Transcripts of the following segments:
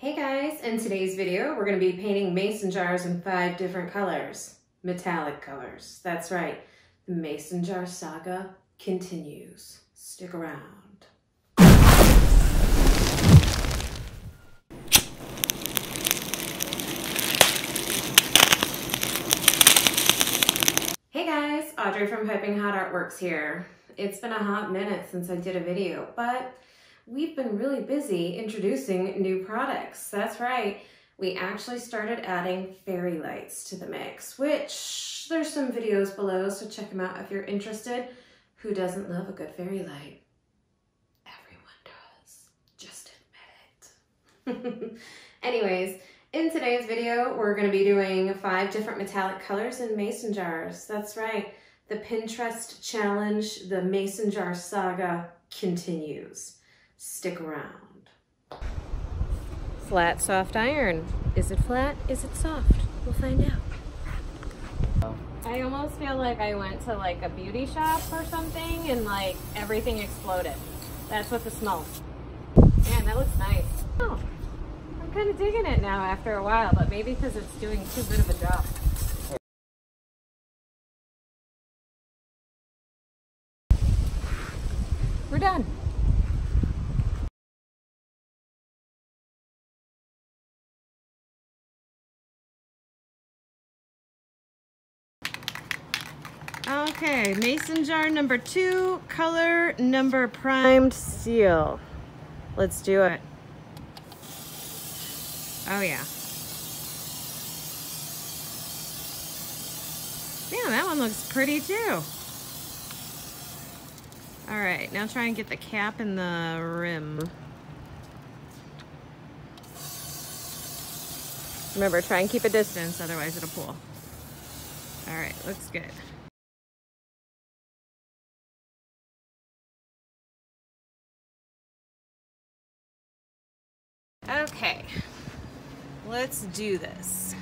Hey guys, in today's video, we're going to be painting mason jars in 5 different colors. Metallic colors. That's right. The mason jar saga continues. Stick around. Hey guys, Audrey from Piping Hot Artworks here. It's been a hot minute since I did a video, but we've been really busy introducing new products. That's right. We actually started adding fairy lights to the mix, which there's some videos below, so check them out if you're interested. Who doesn't love a good fairy light? Everyone does. Just admit it. Anyways, in today's video, we're going to be doing 5 different metallic colors in mason jars. That's right. The Pinterest challenge, the mason jar saga continues. Stick around. Flat soft iron. Is it flat? Is it soft? We'll find out. I almost feel like I went to like a beauty shop or something and like everything exploded. That's what the smell. Man, that looks nice. Oh, I'm kind of digging it now after a while, but maybe because it's doing too good of a job. We're done. Okay, mason jar number 2, color number primed seal. Let's do it. Oh yeah. Damn, that one looks pretty too. All right, now try and get the cap and the rim. Remember, try and keep a distance, otherwise it'll pull. All right, looks good. Okay, let's do this.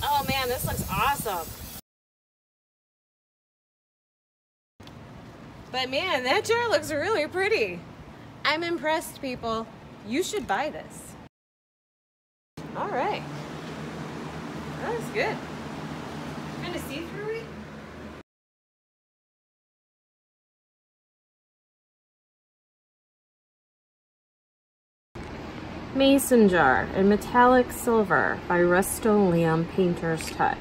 Oh man, this looks awesome. But man, that jar looks really pretty. I'm impressed, people. You should buy this. All right. That was good. Kind of see-through it. Mason jar in metallic silver by Rust-Oleum Painter's Touch.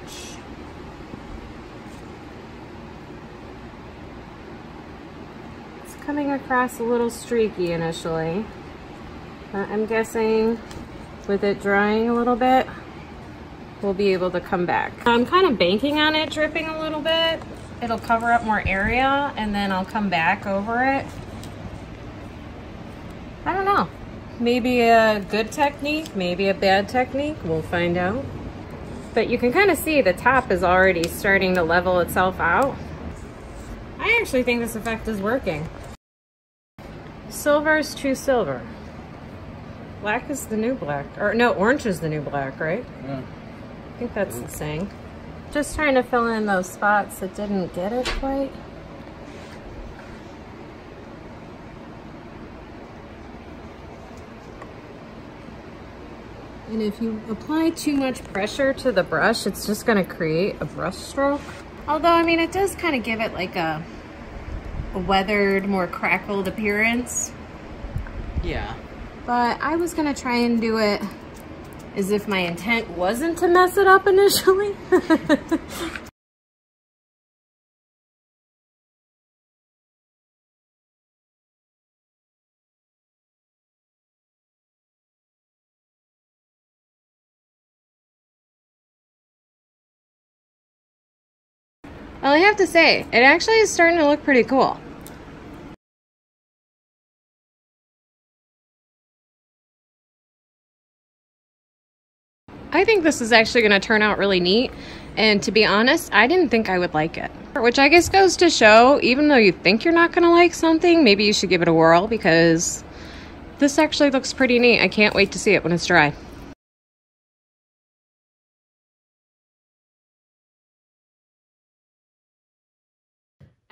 It's coming across a little streaky initially, but I'm guessing with it drying a little bit, we'll be able to come back. I'm kind of banking on it dripping a little bit. It'll cover up more area and then I'll come back over it. I don't know. Maybe a good technique, maybe a bad technique. We'll find out. But you can kind of see the top is already starting to level itself out. I actually think this effect is working. Silver is true silver. Black is the new black. Or no, orange is the new black, right? Yeah. I think that's the saying. Just trying to fill in those spots that didn't get it quite. And if you apply too much pressure to the brush, it's just going to create a brush stroke. Although, I mean, it does kind of give it like a weathered, more crackled appearance. Yeah. But I was going to try and do it as if my intent wasn't to mess it up initially. Well, I have to say, it actually is starting to look pretty cool. I think this is actually going to turn out really neat, and to be honest, I didn't think I would like it. Which I guess goes to show, even though you think you're not going to like something, maybe you should give it a whirl, because this actually looks pretty neat. I can't wait to see it when it's dry.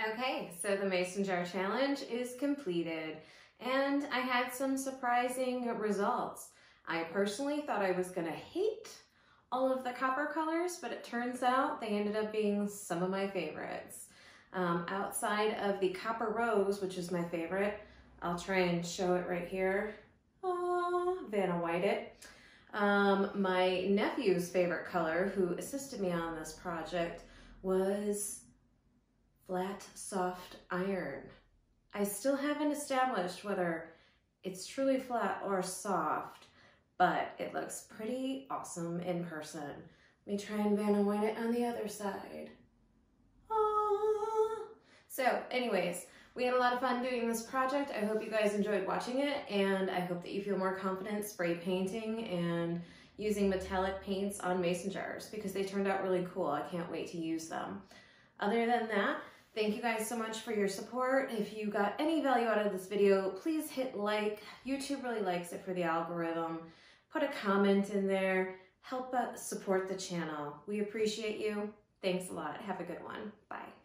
Okay, so the mason jar challenge is completed, and I had some surprising results. I personally thought I was gonna hate all of the copper colors, but it turns out they ended up being some of my favorites. Outside of the copper rose, which is my favorite, I'll try and show it right here. Vanna White it. My nephew's favorite color, who assisted me on this project, was flat soft iron. I still haven't established whether it's truly flat or soft, but it looks pretty awesome in person. Let me try and Vanna White it on the other side. So anyways, we had a lot of fun doing this project. I hope you guys enjoyed watching it, and I hope that you feel more confident spray painting and using metallic paints on mason jars, because they turned out really cool. I can't wait to use them. Other than that, thank you guys so much for your support. If you got any value out of this video, please hit like. YouTube really likes it for the algorithm. Put a comment in there. Help support the channel. We appreciate you. Thanks a lot. Have a good one. Bye.